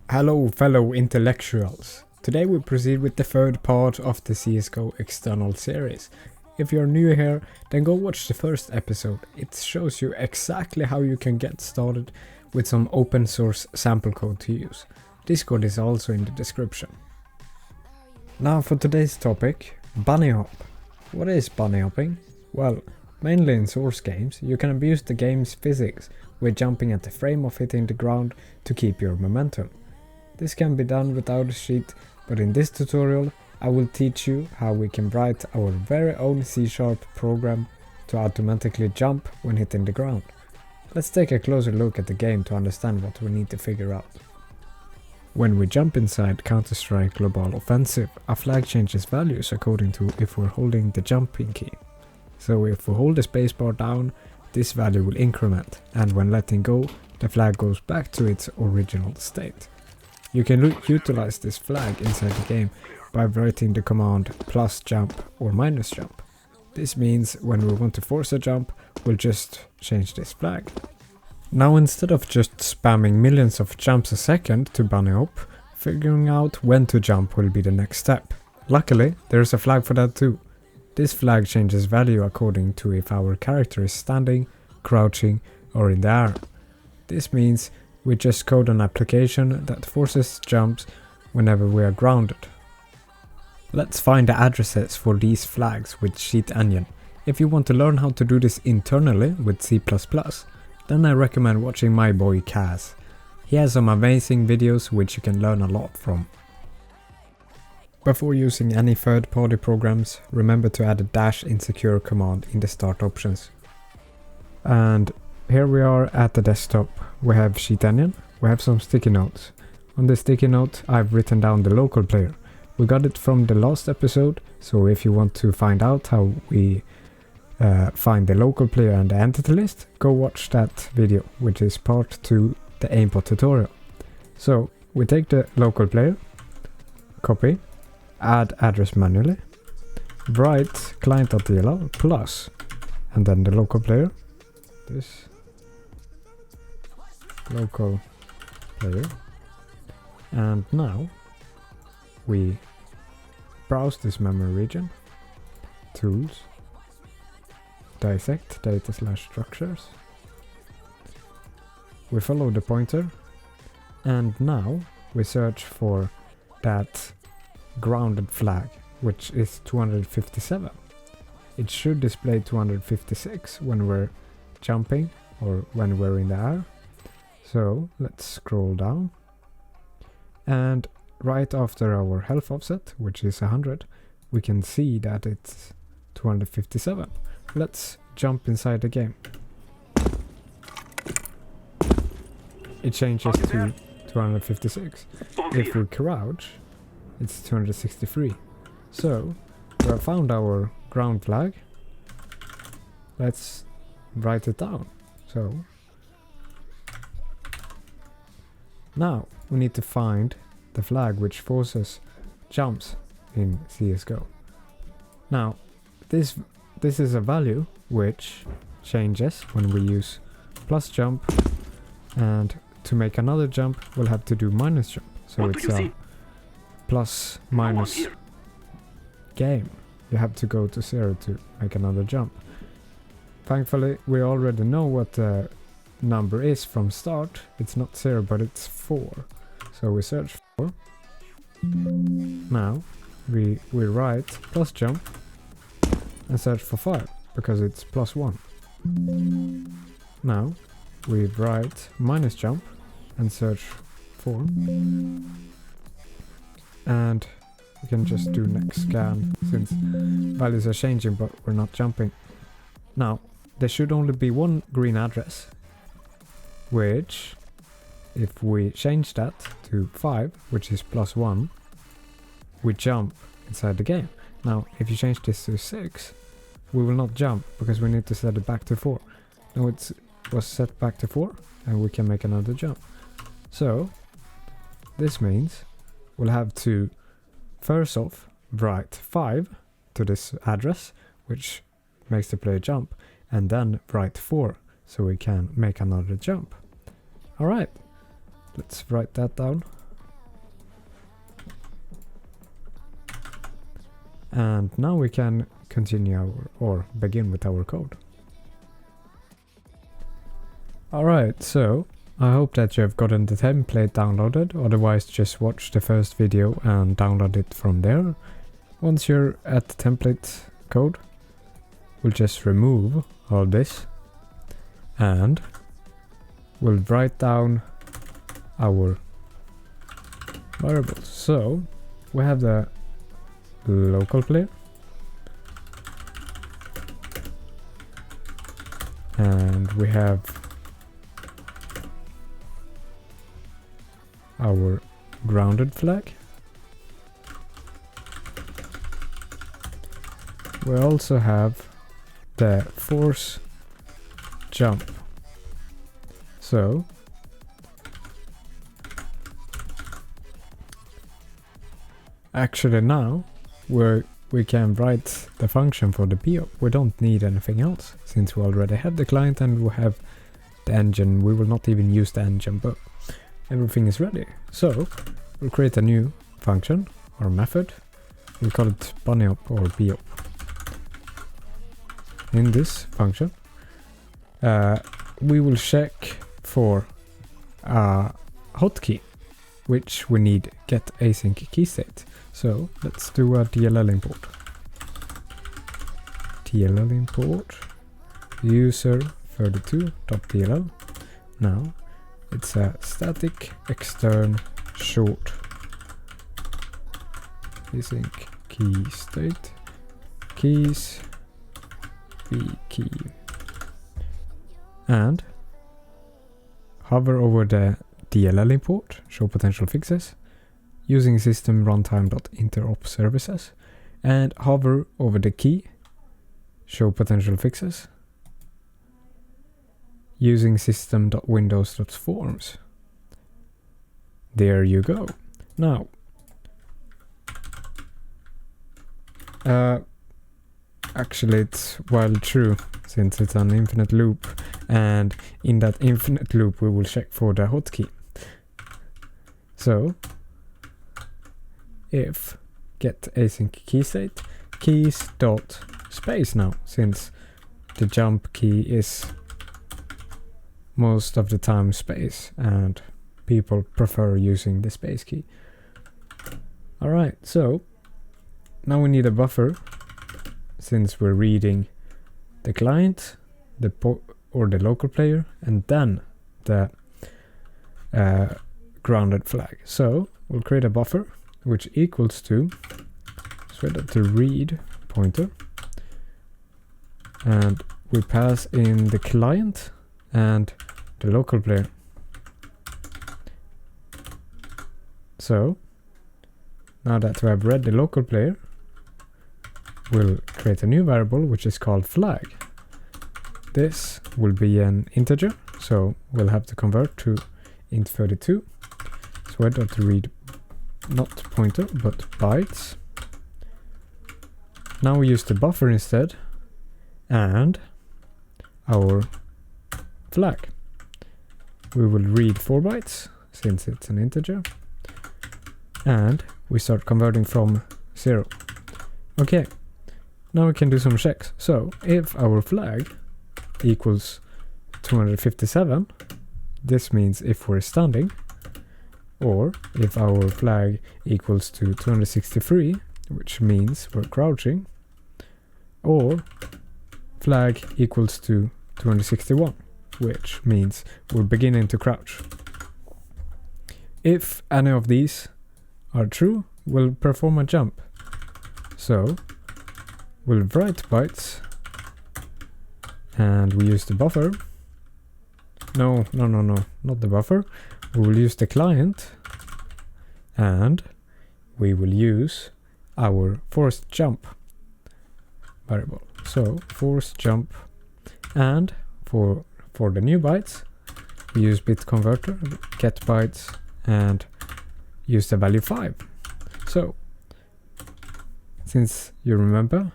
Hello fellow intellectuals! Today we proceed with the third part of the Csgo external series. If you're new here, then go watch the first episode. It shows you exactly how you can get started with some open source sample code to use. Discord is also in the description. Now for today's topic, bunnyhop. What is bunnyhopping? Well, mainly in source games, you can abuse the game's physics with jumping at the frame of hitting the ground to keep your momentum. This can be done without a sheet, but in this tutorial I will teach you how we can write our very own C# program to automatically jump when hitting the ground. Let's take a closer look at the game to understand what we need to figure out. When we jump inside Counter-Strike Global Offensive, a flag changes values according to if we're holding the jumping key. So if we hold the spacebar down, this value will increment, and when letting go, the flag goes back to its original state. You can utilize this flag inside the game by writing the command +jump or -jump. This means when we want to force a jump, we'll just change this flag. Now instead of just spamming millions of jumps a second to bunnyhop, figuring out when to jump will be the next step. Luckily, there's a flag for that too. This flag changes value according to if our character is standing, crouching or in the air. This means we just code an application that forces jumps whenever we are grounded. Let's find the addresses for these flags with SheetEngine. If you want to learn how to do this internally with C++, then I recommend watching my boy Kaz. He has some amazing videos which you can learn a lot from. Before using any third-party programs, remember to add a -insecure command in the start options. And here we are at the desktop. We have SheetEngine, we have some sticky notes. On this sticky note I've written down the local player. We got it from the last episode, so if you want to find out how we find the local player and the entity list, go watch that video, which is part 2, the aimbot tutorial. So we take the local player, copy, add address manually, write client.dll plus, and then the local player, this local player, and now we browse this memory region, tools, dissect data/structures, we follow the pointer, and now we search for that grounded flag, which is 257. It should display 256 when we're jumping or when we're in the air. So let's scroll down, and right after our health offset, which is 100, we can see that it's 257. Let's jump inside the game. It changes to 256. If we crouch, it's 263. So we have found our ground flag. Let's write it down. So now we need to find the flag which forces jumps in CSGO. Now this is a value which changes when we use +jump, and to make another jump we'll have to do -jump. So it's a plus-minus game. You have to go to 0 to make another jump. Thankfully we already know what the number is from start. It's not 0 but it's 4. So we search 4. Now we write +jump and search for 5 because it's +1. Now we write -jump and search 4. And we can just do next scan since values are changing but we're not jumping. Now there should only be one green address, which if we change that to 5, which is +1, we jump inside the game. Now if you change this to 6, we will not jump because we need to set it back to 4. Now it was set back to 4 and we can make another jump. So this means we'll have to first off write 5 to this address, which makes the player jump, and then write 4 so we can make another jump. Alright, let's write that down. And now we can continue or begin with our code. Alright, so I hope that you have gotten the template downloaded, otherwise just watch the first video and download it from there. Once you're at the template code, we'll just remove all this and we'll write down our variables. So we have the local player and we have our grounded flag. We also have the force jump. So actually now we can write the function for the bhop. We don't need anything else since we already have the client and we have the engine. We will not even use the engine, but everything is ready. So we'll create a new function or method. We'll call it bunnyhopping or bhop. In this function we will check for a hotkey, which we need get async key state. So let's do a DLL import. DLL import user32.dll. Now it's a static extern short async key state keys b key, and hover over the DLL import, show potential fixes, using system runtime.interop services, and hover over the key, show potential fixes, using system.windows.forms. There you go. Now, actually it's while true since it's an infinite loop, and in that infinite loop we will check for the hotkey. So if get async key state keys dot space now, since the jump key is most of the time space and people prefer using the space key. Alright, so now we need a buffer since we're reading the client, the or the local player, and then the grounded flag. So we'll create a buffer which equals to swedz pointer, and we pass in the client and the local player. So now that we have read the local player, we'll create a new variable which is called flag. This will be an integer, so we'll have to convert to int32 swedz.read not pointer but bytes. Now we use the buffer instead and our flag. We will read 4 bytes since it's an integer, and we start converting from 0. Okay, now we can do some checks. So if our flag equals 257, this means if we're standing, or if our flag equals to 263, which means we're crouching, or flag equals to 261, which means we're beginning to crouch. If any of these are true, we'll perform a jump. So we'll write bytes and we use the buffer. No, not the buffer. We will use the client and we will use our forced jump variable. So forced jump, and for the new bytes we use bit converter, get bytes, and use the value 5. So since you remember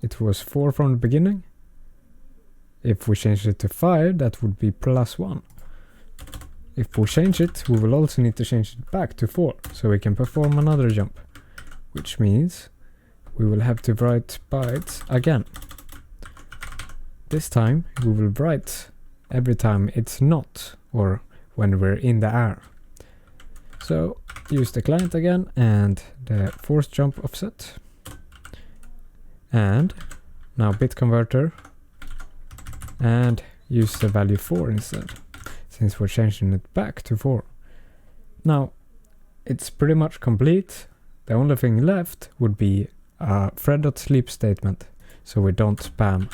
it was 4 from the beginning, if we change it to 5 that would be +1. If we change it, we will also need to change it back to 4 so we can perform another jump, which means we will have to write bytes again. This time we will write every time it's not, or when we're in the air. So use the client again and the force jump offset. And now bit converter, and use the value 4 instead, since we're changing it back to 4. Now it's pretty much complete. The only thing left would be a thread.sleep statement, so we don't spam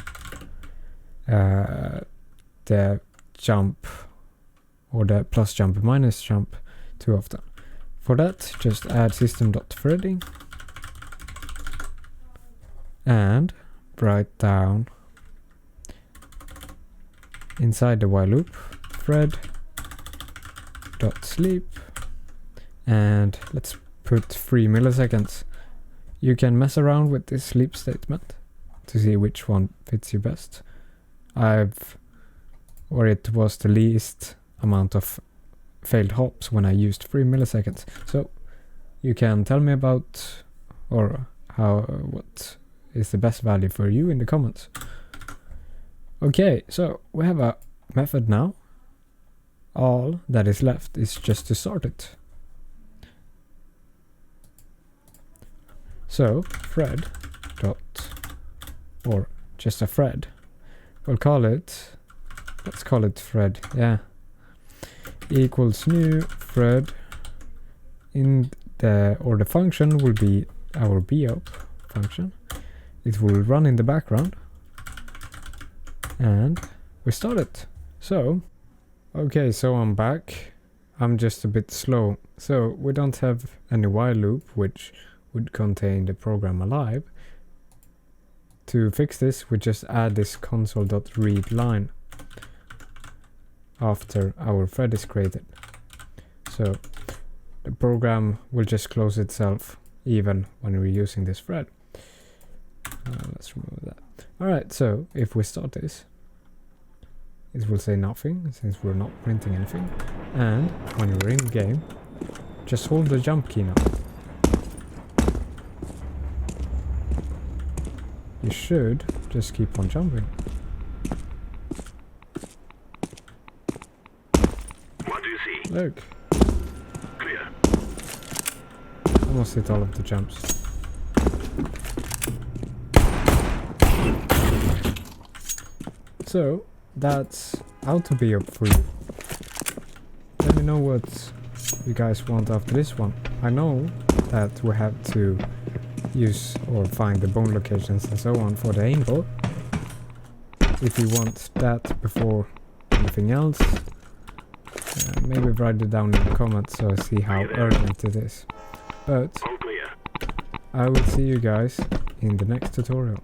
the jump or the plus jump minus jump too often. For that, just add system.threading and write down inside the while loop thread.sleep, and let's put 3 milliseconds. You can mess around with this sleep statement to see which one fits you best. It was the least amount of failed hops when I used 3 milliseconds. So you can tell me about or what is the best value for you in the comments. Okay, so we have a method now. All that is left is just to start it. So thread dot, or just a thread. We'll call it, let's call it thread, yeah. Equals new thread in the, or the function will be our bhop function. It will run in the background. And we start it. So, okay, so I'm back. I'm just a bit slow. So we don't have any while loop, which would contain the program alive. To fix this, we just add this console.read line after our thread is created. So the program will just close itself even when we're using this thread. Let's remove that. Alright, so if we start this, it will say nothing since we're not printing anything. And when you're in game, just hold the jump key now. You should just keep on jumping. What do you see? Look. Clear. Almost hit all of the jumps. So that's Autobhop for you. Let me know what you guys want after this one. I know that we have to use or find the bone locations and so on for the aimbot. If you want that before anything else, maybe write it down in the comments so I see how urgent it is. But All clear. I will see you guys in the next tutorial.